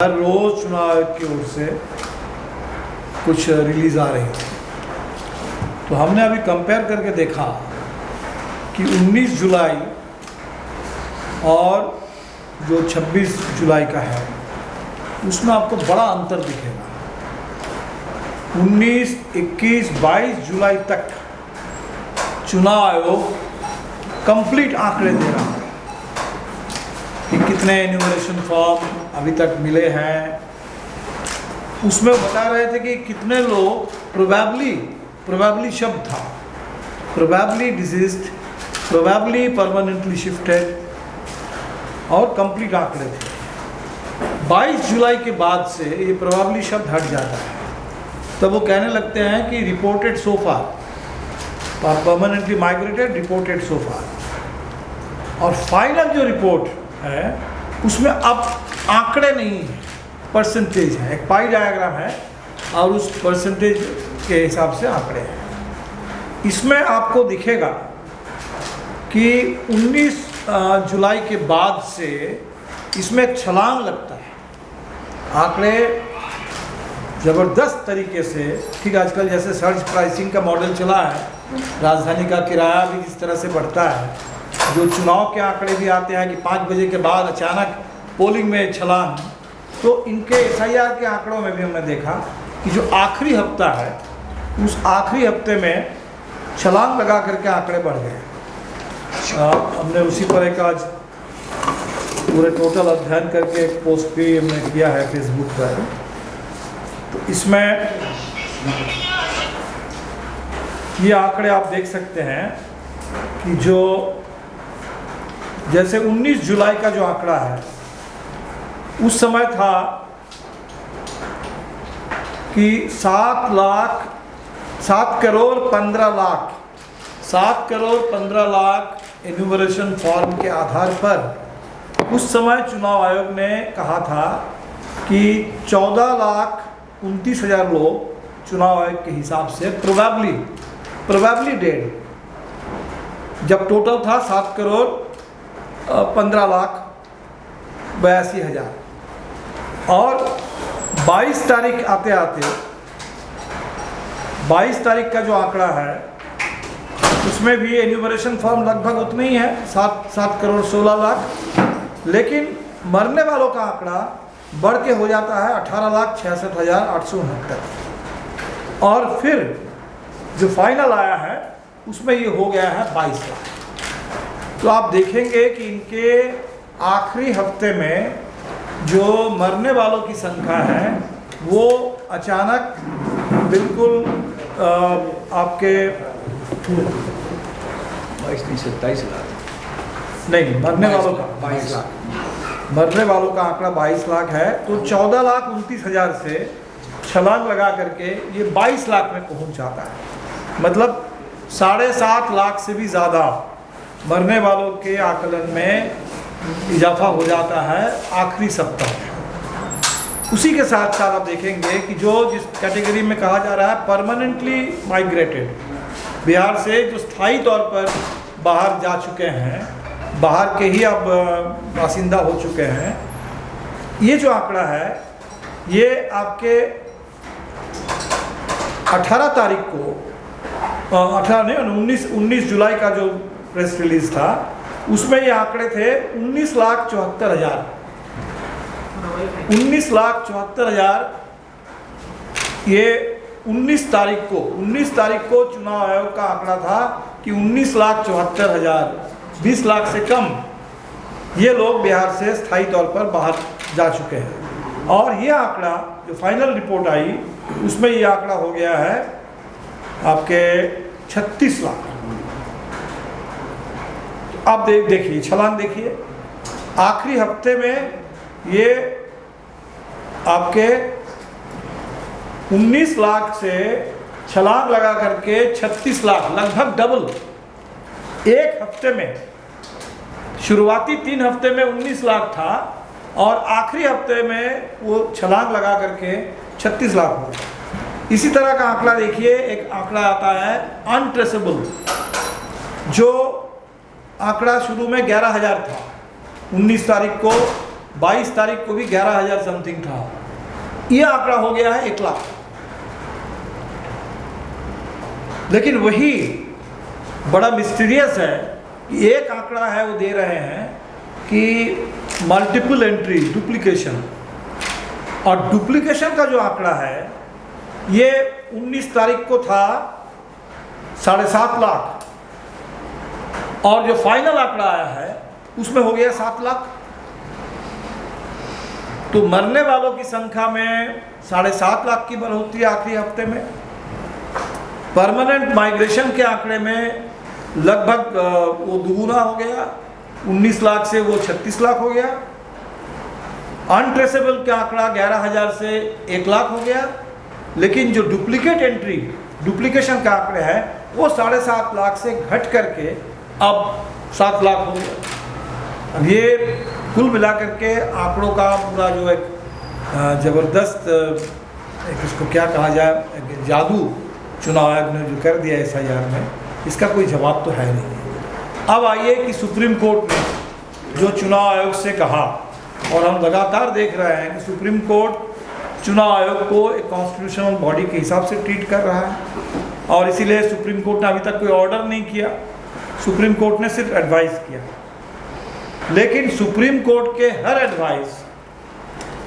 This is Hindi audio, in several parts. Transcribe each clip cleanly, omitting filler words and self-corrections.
हर रोज़ चुनाव आयोग की ओर से कुछ रिलीज़ आ रही थी, तो हमने अभी कंपेयर करके देखा कि 19 जुलाई और जो 26 जुलाई का है उसमें आपको बड़ा अंतर दिखेगा। 19, 21, 22 जुलाई तक चुनाव आयोग कंप्लीट आंकड़े दे रहा है कि कितने एन्यूमरेशन फॉर्म अभी तक मिले हैं। उसमें बता रहे थे कि कितने लोग प्रोबेबली शब्द था, probably diseased, probably permanently shifted और कंप्लीट आंकड़े थे। 22 जुलाई के बाद से ये प्रोबेबली शब्द हट जाता है, तब वो कहने लगते हैं कि रिपोर्टेड सो फार, परमानेंटली माइग्रेटेड रिपोर्टेड सो फार। और फाइनल जो रिपोर्ट है उसमें अब आंकड़े नहीं है, परसेंटेज है, एक पाई डायग्राम है और उस परसेंटेज के हिसाब से आंकड़े हैं। इसमें आपको दिखेगा कि 19 जुलाई के बाद से इसमें एक छलांग लगता है। आंकड़े ज़बरदस्त तरीके से, ठीक आजकल जैसे सर्च प्राइसिंग का मॉडल चला है, राजधानी का किराया भी जिस तरह से बढ़ता है, जो चुनाव के आंकड़े भी आते हैं कि 5 बजे के बाद अचानक पोलिंग में छलांग, तो इनके SIR के आंकड़ों में भी हमने देखा कि जो आखिरी हफ्ता है उस आखिरी हफ्ते में छलांग लगा करके आंकड़े बढ़ गए। हमने उसी पर एक आज पूरे टोटल अध्ययन करके एक पोस्ट भी हमने किया है फेसबुक पर। तो इसमें ये आंकड़े आप देख सकते हैं कि जो जैसे 19 जुलाई का जो आंकड़ा है उस समय था कि 7 करोड़ 15 लाख एन्यूमरेशन फॉर्म के आधार पर उस समय चुनाव आयोग ने कहा था कि 14,29,000 लोग चुनाव आयोग के हिसाब से प्रोबेबली डेड, जब टोटल था 7 करोड़ 15,82,000। और 22 तारीख आते 22 तारीख का जो आंकड़ा है उसमें भी एन्यूमरेशन फॉर्म लगभग उतना ही है, 7 करोड़ 16 लाख, लेकिन मरने वालों का आंकड़ा बढ़ के हो जाता है 18,66,869। और फिर जो फाइनल आया है उसमें ये हो गया है 22 लाख। तो आप देखेंगे कि इनके आखिरी हफ्ते में जो मरने वालों की संख्या है वो अचानक बिल्कुल आपके 27 लाख नहीं, मरने वालों का 22 लाख, मरने वालों का आंकड़ा 22 लाख है। तो 14,29,000 से छलांग लगा करके ये 22 लाख में पहुंच जाता है। मतलब 7.5 लाख से भी ज़्यादा मरने वालों के आकलन में इजाफा हो जाता है आखिरी सप्ताह में। उसी के साथ साथ आप देखेंगे कि जो जिस कैटेगरी में कहा जा रहा है परमानेंटली माइग्रेटेड, बिहार से जो स्थायी तौर पर बाहर जा चुके हैं, बाहर के ही अब बासिंदा हो चुके हैं, ये जो आंकड़ा है ये आपके 18 तारीख को 19 जुलाई का जो प्रेस रिलीज था उसमें ये आंकड़े थे 19,74,000। 19,74,000 ये 19 तारीख को चुनाव आयोग का आंकड़ा था कि 19,74,000, 20 लाख से कम ये लोग बिहार से स्थायी तौर पर बाहर जा चुके हैं। और ये आंकड़ा जो फाइनल रिपोर्ट आई उसमें ये आंकड़ा हो गया है आपके 36 लाख। आप देखिए, छलांग देखिए, आखिरी हफ्ते में ये आपके 19 लाख से छलांग लगा करके 36 लाख, लगभग डबल एक हफ्ते में। शुरुआती 3 हफ्ते में 19 लाख था और आखिरी हफ्ते में वो छलांग लगा करके 36 लाख हो गया। इसी तरह का आंकड़ा देखिए, एक आंकड़ा आता है अनट्रेसेबल, जो आंकड़ा शुरू में 11,000 था, 19 तारीख को 22 तारीख को भी 11,000 समथिंग था। ये आंकड़ा हो गया है 1 लाख। लेकिन वही बड़ा मिस्टीरियस है कि एक आंकड़ा है वो दे रहे हैं कि मल्टीपल एंट्री डुप्लीकेशन, और डुप्लीकेशन का जो आंकड़ा है ये 19 तारीख को था 7.5 लाख, और जो फाइनल आंकड़ा आया है उसमें हो गया 7 लाख। तो मरने वालों की संख्या में 7.5 लाख की बढ़ोतरी आखिरी हफ्ते में, परमानेंट माइग्रेशन के आंकड़े में लगभग वो दुगुना हो गया, 19 लाख से वो 36 लाख हो गया। अनट्रेसेबल का आंकड़ा 11,000 से 1 लाख हो गया। लेकिन जो डुप्लीकेट एंट्री डुप्लीकेशन का आंकड़े है वो 7.5 लाख से घट करके अब 7 लाख हो गया। अब ये कुल मिलाकर के आंकड़ों का पूरा जो एक ज़बरदस्त एक इसको क्या कहा जाए, एक जादू चुनाव आयोग ने जो कर दिया SIR में, इसका कोई जवाब तो है नहीं। अब आइए कि सुप्रीम कोर्ट ने जो चुनाव आयोग से कहा, और हम लगातार देख रहे हैं कि सुप्रीम कोर्ट चुनाव आयोग को एक कॉन्स्टिट्यूशनल बॉडी के हिसाब से ट्रीट कर रहा है, और इसीलिए सुप्रीम कोर्ट ने अभी तक कोई ऑर्डर नहीं किया, सुप्रीम कोर्ट ने सिर्फ एडवाइस किया। लेकिन सुप्रीम कोर्ट के हर एडवाइस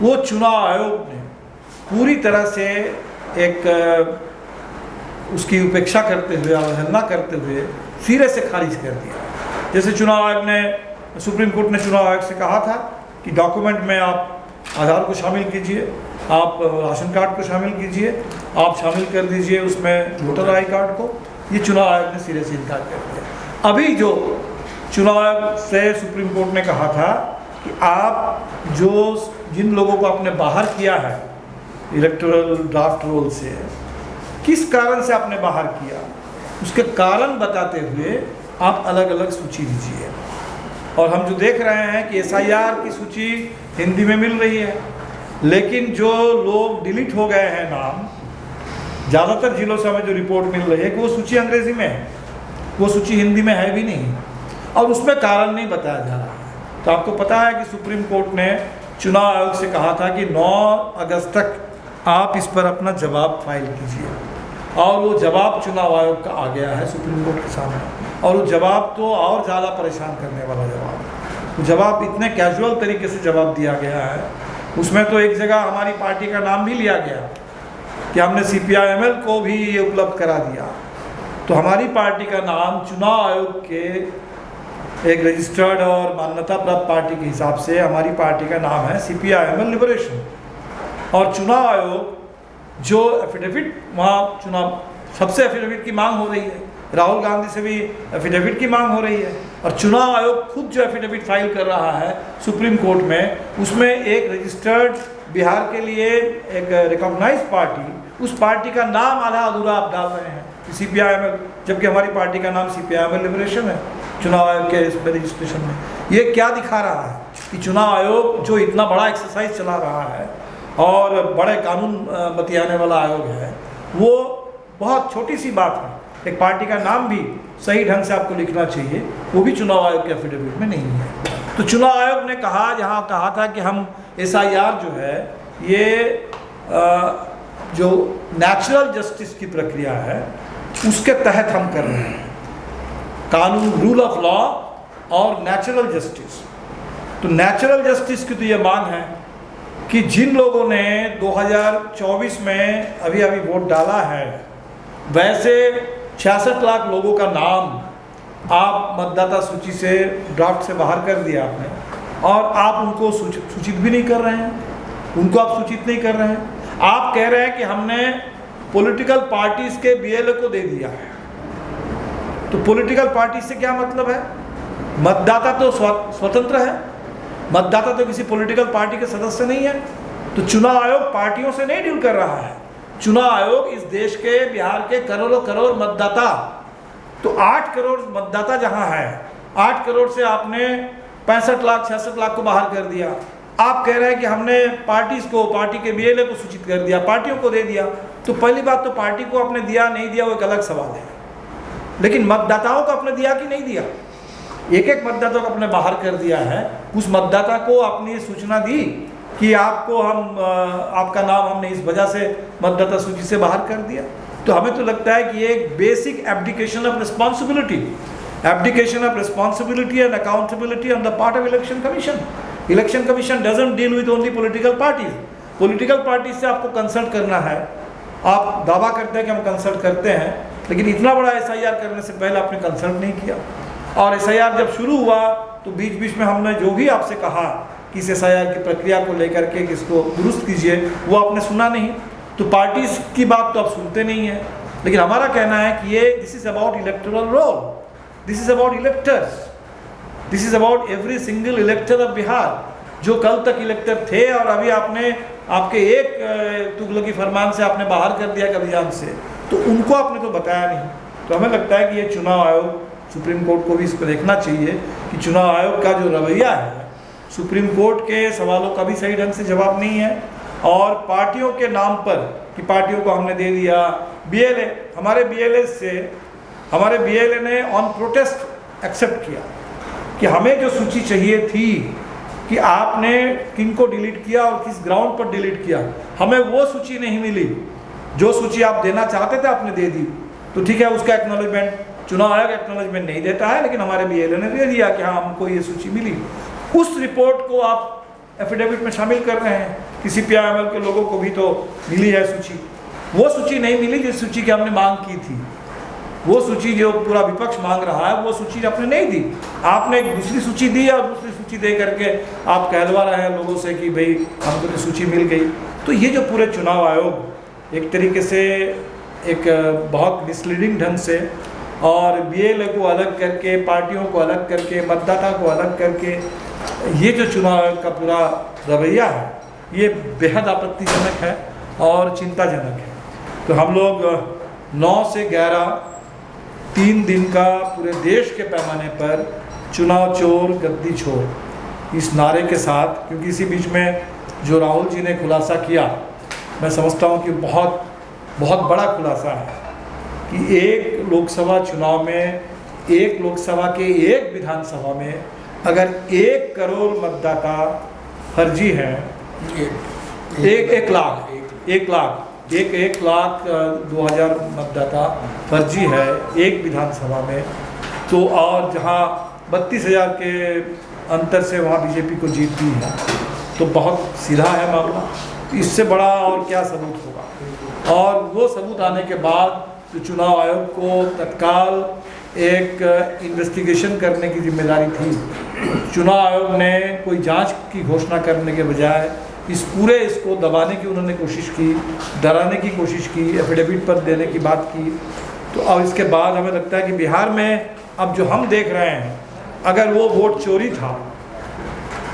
वो चुनाव आयोग ने पूरी तरह से एक उसकी उपेक्षा करते हुए, अवहेलना करते हुए सिरे से खारिज कर दिया। जैसे चुनाव आयोग ने, सुप्रीम कोर्ट ने चुनाव आयोग से कहा था कि डॉक्यूमेंट में आप आधार को शामिल कीजिए, आप राशन कार्ड को शामिल कीजिए, आप शामिल कर दीजिए उसमें वोटर आई कार्ड को। ये चुनाव आयोग ने सिरे से इनकार कर दिया। अभी जो चुनाव आयोग से सुप्रीम कोर्ट ने कहा था कि आप जो जिन लोगों को आपने बाहर किया है इलेक्टोरल ड्राफ्ट रोल से, किस कारण से आपने बाहर किया, उसके कारण बताते हुए आप अलग अलग सूची दीजिए। और हम जो देख रहे हैं कि SIR की सूची हिंदी में मिल रही है, लेकिन जो लोग डिलीट हो गए हैं नाम, ज़्यादातर जिलों से हमें जो रिपोर्ट मिल रही है कि वो सूची अंग्रेजी में है, वो सूची हिंदी में है भी नहीं, और उसमें कारण नहीं बताया जा रहा है। तो आपको पता है कि सुप्रीम कोर्ट ने चुनाव आयोग से कहा था कि 9 अगस्त तक आप इस पर अपना जवाब फाइल कीजिए, और वो जवाब चुनाव आयोग का आ गया है सुप्रीम कोर्ट के सामने। और वो जवाब तो और ज़्यादा परेशान करने वाला जवाब है। वो जवाब इतने कैजुअल तरीके से जवाब दिया गया है, उसमें तो एक जगह हमारी पार्टी का नाम भी लिया गया कि हमने CPI-ML को भी ये उपलब्ध करा दिया। तो हमारी पार्टी का नाम चुनाव आयोग के एक रजिस्टर्ड और मान्यता प्राप्त पार्टी के हिसाब से हमारी पार्टी का नाम है CPI-ML लिबरेशन। और चुनाव आयोग जो एफिडेविट, वहाँ चुनाव सबसे एफिडेविट की मांग हो रही है, राहुल गांधी से भी एफिडेविट की मांग हो रही है, और चुनाव आयोग खुद जो एफिडेविट फाइल कर रहा है सुप्रीम कोर्ट में, उसमें एक रजिस्टर्ड बिहार के लिए एक रिकॉग्नाइज पार्टी, उस पार्टी का नाम आधा अधूरा आप डाल रहे हैं CPI-ML, जबकि हमारी पार्टी का नाम CPI-ML लिबरेशन है चुनाव आयोग के इसमें रजिस्ट्रेशन में। ये क्या दिखा रहा है कि चुनाव आयोग जो इतना बड़ा एक्सरसाइज चला रहा है और बड़े कानून बतियाने वाला आयोग है, वो बहुत छोटी सी बात है, एक पार्टी का नाम भी सही ढंग से आपको लिखना चाहिए, वो भी चुनाव आयोग के एफिडेविट में नहीं है। तो चुनाव आयोग ने कहा, जहाँ कहा था कि हम SIR जो है ये जो नेचुरल जस्टिस की प्रक्रिया है उसके तहत हम कर रहे हैं, कानून, रूल ऑफ लॉ और नेचुरल जस्टिस। तो नेचुरल जस्टिस की तो ये मांग है कि जिन लोगों ने 2024 में अभी वोट डाला है, वैसे 66 लाख लोगों का नाम आप मतदाता सूची से ड्राफ्ट से बाहर कर दिया आपने, और आप उनको सूचित भी नहीं कर रहे हैं, उनको आप सूचित नहीं कर रहे हैं। आप कह रहे हैं कि हमने पॉलिटिकल पार्टीज के BLA को दे दिया है। तो पॉलिटिकल पार्टी से क्या मतलब है? मतदाता तो स्वतंत्र है, मतदाता तो किसी पॉलिटिकल पार्टी के सदस्य नहीं है। तो चुनाव आयोग पार्टियों से नहीं डील कर रहा है, चुनाव आयोग इस देश के, बिहार के करोड़ों करोड़ मतदाता, तो 8 करोड़ मतदाता जहां है, 8 करोड़ से आपने 65 लाख 66 लाख को बाहर कर दिया। आप कह रहे हैं कि हमने पार्टीज को, पार्टी के BLA को सूचित कर दिया, पार्टियों को दे दिया। तो पहली बात तो पार्टी को आपने दिया नहीं दिया वो एक अलग सवाल है, लेकिन मतदाताओं को आपने दिया कि नहीं दिया? एक एक मतदाता को अपने बाहर कर दिया है। उस मतदाता को आपने सूचना दी कि आपको आपका नाम हमने इस वजह से मतदाता सूची से बाहर कर दिया। तो हमें तो लगता है कि ये एक basic abdication of responsibility and accountability on the part of election commission. Election commission doesn't deal with only political parties से आपको कंसल्ट करना है। आप दावा करते हैं कि हम कंसल्ट करते हैं, लेकिन इतना बड़ा एसआईआर करने से पहले आपने कंसल्ट नहीं किया। और एसआईआर जब शुरू हुआ तो बीच बीच में हमने जो भी आपसे कहा कि इस एसआईआर की प्रक्रिया को लेकर के इसको दुरुस्त कीजिए, वो आपने सुना नहीं। तो पार्टीज की बात तो आप सुनते नहीं हैं। लेकिन हमारा कहना है कि ये this is about electoral roll, this is about electors, this is about every single इलेक्टर of Bihar, जो कल तक इलेक्टर थे और अभी आपने आपके एक तुगलकी फरमान से आपने बाहर कर दिया अभियान से, तो उनको आपने तो बताया नहीं। तो हमें लगता है कि ये चुनाव आयोग, सुप्रीम कोर्ट को भी इस पर देखना चाहिए कि चुनाव आयोग का जो रवैया है, सुप्रीम कोर्ट के सवालों का भी सही ढंग से जवाब नहीं है। और पार्टियों के नाम पर कि पार्टियों को हमने दे दिया, बीएलए, हमारे बीएलए ने ऑन प्रोटेस्ट एक्सेप्ट किया कि हमें जो सूची चाहिए थी कि आपने किन को डिलीट किया और किस ग्राउंड पर डिलीट किया, हमें वो सूची नहीं मिली। जो सूची आप देना चाहते थे आपने दे दी, तो ठीक है, उसका एक्नॉलेजमेंट चुनाव आयोग एक्नॉलेजमेंट नहीं देता है, लेकिन हमारे बीएलए ने दे दिया कि हाँ हमको ये सूची मिली। उस रिपोर्ट को आप एफिडेविट में शामिल कर रहे हैं कि सीपीआई-एमएल के लोगों को भी तो मिली है सूची। वो सूची नहीं मिली जिस सूची की हमने मांग की थी। वो सूची जो पूरा विपक्ष मांग रहा है, वो सूची आपने नहीं दी। आपने एक दूसरी सूची दी और दूसरी सूची दे करके आप कहलवा रहे हैं लोगों से कि भाई हमको तो सूची मिल गई। तो ये जो पूरे चुनाव आयोग एक तरीके से एक बहुत मिसलीडिंग ढंग से और बीएलए को अलग करके, पार्टियों को अलग करके, मतदाता को अलग करके, ये जो चुनाव आयोग का पूरा रवैया है, ये बेहद आपत्तिजनक है और चिंताजनक है। तो हम लोग 9 से 11 3 दिन का पूरे देश के पैमाने पर चुनाव चोर गद्दी छोर इस नारे के साथ, क्योंकि इसी बीच में जो राहुल जी ने खुलासा किया, मैं समझता हूँ कि बहुत बहुत बड़ा खुलासा है कि एक लोकसभा चुनाव में, एक लोकसभा के एक विधानसभा में अगर 1 करोड़ मतदाता फर्जी हैं, 1 लाख 2,000 मतदाता फर्जी है एक विधानसभा में, तो और जहां 32,000 के अंतर से वहां बीजेपी को जीत दी है, तो बहुत सीधा है मामला। इससे बड़ा और क्या सबूत होगा। और वो सबूत आने के बाद तो चुनाव आयोग को तत्काल एक इन्वेस्टिगेशन करने की जिम्मेदारी थी। चुनाव आयोग ने कोई जांच की घोषणा करने के बजाय इसको दबाने की उन्होंने कोशिश की, डराने की कोशिश की, एफिडेविट पर देने की बात की। तो अब इसके बाद हमें लगता है कि बिहार में अब जो हम देख रहे हैं, अगर वो वोट चोरी था,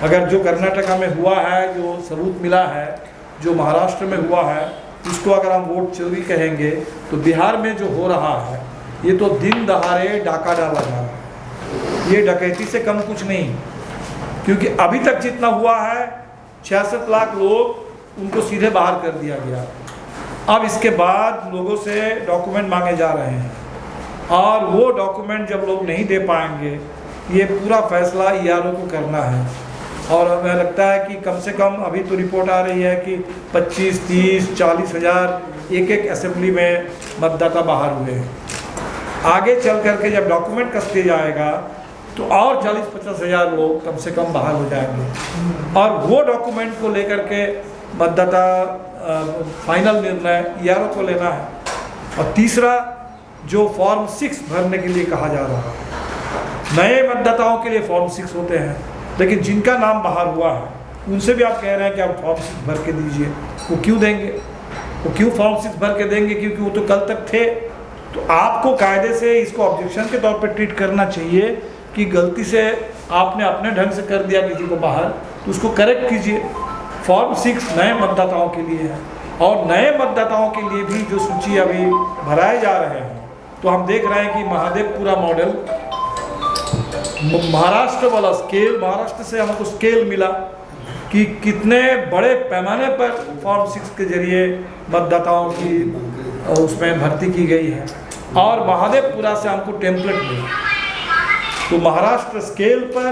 अगर जो कर्नाटका में हुआ है, जो सबूत मिला है, जो महाराष्ट्र में हुआ है, उसको अगर हम वोट चोरी कहेंगे, तो बिहार में जो हो रहा है ये तो दिन दहाड़े डाका डाला जा रहा है। ये डकैती से कम कुछ नहीं, क्योंकि अभी तक जितना हुआ है 66 लाख लोग उनको सीधे बाहर कर दिया गया। अब इसके बाद लोगों से डॉक्यूमेंट मांगे जा रहे हैं, और वो डॉक्यूमेंट जब लोग नहीं दे पाएंगे, ये पूरा फैसला ईआरओ को करना है। और हमें लगता है कि कम से कम अभी तो रिपोर्ट आ रही है कि 25, 30, 40 हज़ार एक असेंबली में मतदाता बाहर हुए हैं। आगे चल करके जब डॉक्यूमेंट कसते जाएगा तो और 40-50 हज़ार लोग कम से कम बाहर हो जाएंगे, और वो डॉक्यूमेंट को लेकर के मतदाता फाइनल निर्णय ईआरओ को लेना है। और तीसरा, जो फॉर्म 6 भरने के लिए कहा जा रहा है, नए मतदाताओं के लिए फॉर्म 6 होते हैं, लेकिन जिनका नाम बाहर हुआ है उनसे भी आप कह रहे हैं कि आप फॉर्म 6 भर के दीजिए। वो क्यों देंगे? वो क्यों फॉर्म 6 भर के देंगे? क्योंकि वो तो कल तक थे। तो आपको कायदे से इसको ऑब्जेक्शन के तौर पर ट्रीट करना चाहिए कि गलती से आपने अपने ढंग से कर दिया किसी को बाहर, तो उसको करेक्ट कीजिए। फॉर्म 6 नए मतदाताओं के लिए है, और नए मतदाताओं के लिए भी जो सूची अभी भराए जा रहे हैं, तो हम देख रहे हैं कि महादेवपुरा मॉडल, महाराष्ट्र वाला स्केल, महाराष्ट्र से हमको स्केल मिला कि कितने बड़े पैमाने पर फॉर्म 6 के जरिए मतदाताओं की उसमें भर्ती की गई है, और महादेवपुरा से हमको टेम्पलेट मिला। तो महाराष्ट्र स्केल पर,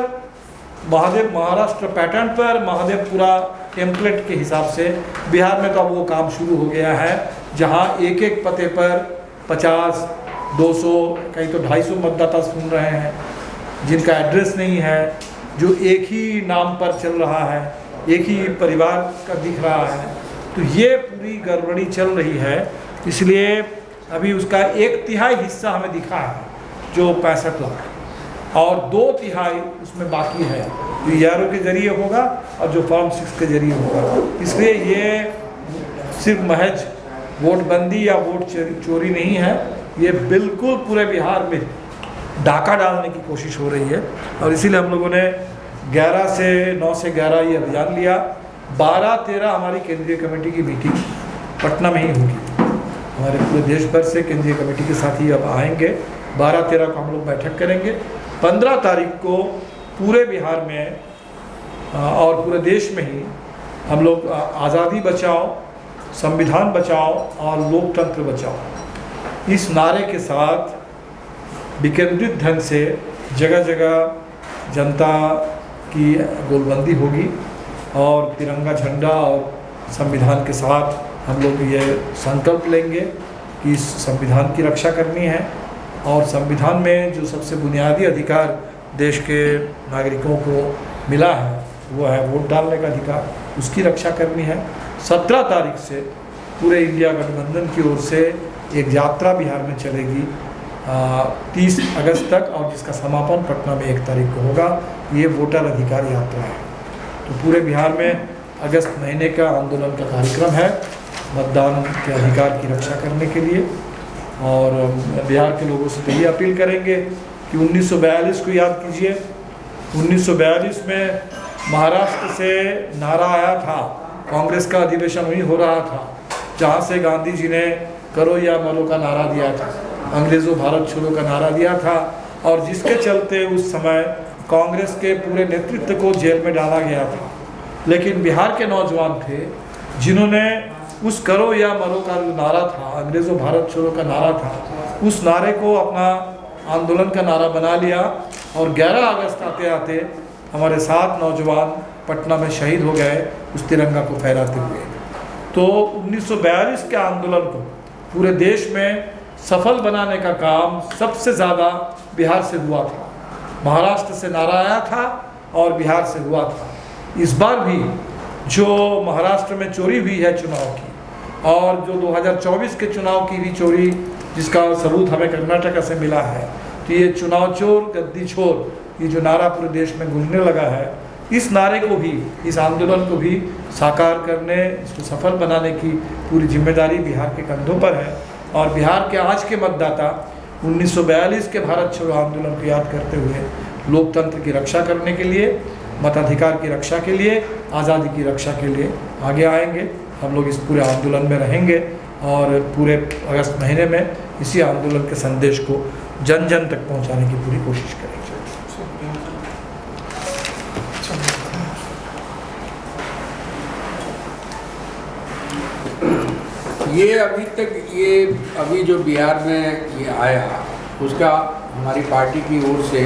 महाराष्ट्र पैटर्न पर, महादेवपुरा टेम्पलेट के हिसाब से बिहार में तो अब वो काम शुरू हो गया है, जहाँ एक एक पते पर 50, 200, कहीं तो 250 मतदाता सुन रहे हैं, जिनका एड्रेस नहीं है, जो एक ही नाम पर चल रहा है, एक ही परिवार का दिख रहा है। तो ये पूरी गड़बड़ी चल रही है। इसलिए अभी उसका 1/3 हिस्सा हमें दिखा है, जो 65 लाख, और 2/3 उसमें बाकी है, जो ERO के जरिए होगा और जो फॉर्म 6 के जरिए होगा। इसलिए ये सिर्फ महज वोटबंदी या वोट चोरी नहीं है, ये बिल्कुल पूरे बिहार में डाका डालने की कोशिश हो रही है। और इसीलिए हम लोगों ने 9 से 11 ये अभियान लिया। 12-13 हमारी केंद्रीय कमेटी की मीटिंग पटना में ही होगी। हमारे पूरे देश भर से केंद्रीय कमेटी के साथी अब आएंगे। 12-13 को हम लोग बैठक करेंगे। 15 तारीख को पूरे बिहार में और पूरे देश में ही हम लोग आज़ादी बचाओ, संविधान बचाओ और लोकतंत्र बचाओ, इस नारे के साथ विकेंद्रित ढंग से जगह जगह जनता की गोलबंदी होगी और तिरंगा झंडा और संविधान के साथ हम लोग ये संकल्प लेंगे कि इस संविधान की रक्षा करनी है। और संविधान में जो सबसे बुनियादी अधिकार देश के नागरिकों को मिला है वो है वोट डालने का अधिकार, उसकी रक्षा करनी है। 17 तारीख से पूरे इंडिया गठबंधन की ओर से एक यात्रा बिहार में चलेगी 30 अगस्त तक, और जिसका समापन पटना में 1 तारीख को होगा। ये वोटर अधिकार यात्रा है। तो पूरे बिहार में अगस्त महीने का आंदोलन का कार्यक्रम है मतदान के अधिकार की रक्षा करने के लिए। और बिहार के लोगों से तो ये अपील करेंगे कि 1942 को याद कीजिए। 1942 में महाराष्ट्र से नारा आया था, कांग्रेस का अधिवेशन वहीं हो रहा था, जहाँ से गांधी जी ने करो या मरो का नारा दिया था, अंग्रेज़ों भारत छोड़ो का नारा दिया था, और जिसके चलते उस समय कांग्रेस के पूरे नेतृत्व को जेल में डाला गया था। लेकिन बिहार के नौजवान थे जिन्होंने उस करो या मरो का जो नारा था, अंग्रेज़ों भारत छोड़ो का नारा था, उस नारे को अपना आंदोलन का नारा बना लिया। और 11 अगस्त आते आते हमारे 7 नौजवान पटना में शहीद हो गए उस तिरंगा को फहराते हुए। तो 1942 के आंदोलन को पूरे देश में सफल बनाने का काम सबसे ज़्यादा बिहार से हुआ था। महाराष्ट्र से नारा आया था और बिहार से हुआ था। इस बार भी जो महाराष्ट्र में चोरी हुई है चुनाव की, और जो 2024 के चुनाव की भी चोरी जिसका सबूत हमें कर्नाटक से मिला है, तो ये चुनाव चोर गद्दी छोर, ये जो नारा पूरे देश में गूंजने लगा है, इस नारे को भी, इस आंदोलन को भी साकार करने, इसको सफल बनाने की पूरी जिम्मेदारी बिहार के कंधों पर है। और बिहार के आज के मतदाता 1942 के भारत छोड़ो आंदोलन को याद करते हुए लोकतंत्र की रक्षा करने के लिए, मताधिकार की रक्षा के लिए, आज़ादी की रक्षा के लिए आगे आएंगे। हम लोग इस पूरे आंदोलन में रहेंगे और पूरे अगस्त महीने में इसी आंदोलन के संदेश को जन जन तक पहुंचाने की पूरी कोशिश करेंगे। ये अभी जो बिहार में ये आया, उसका हमारी पार्टी की ओर से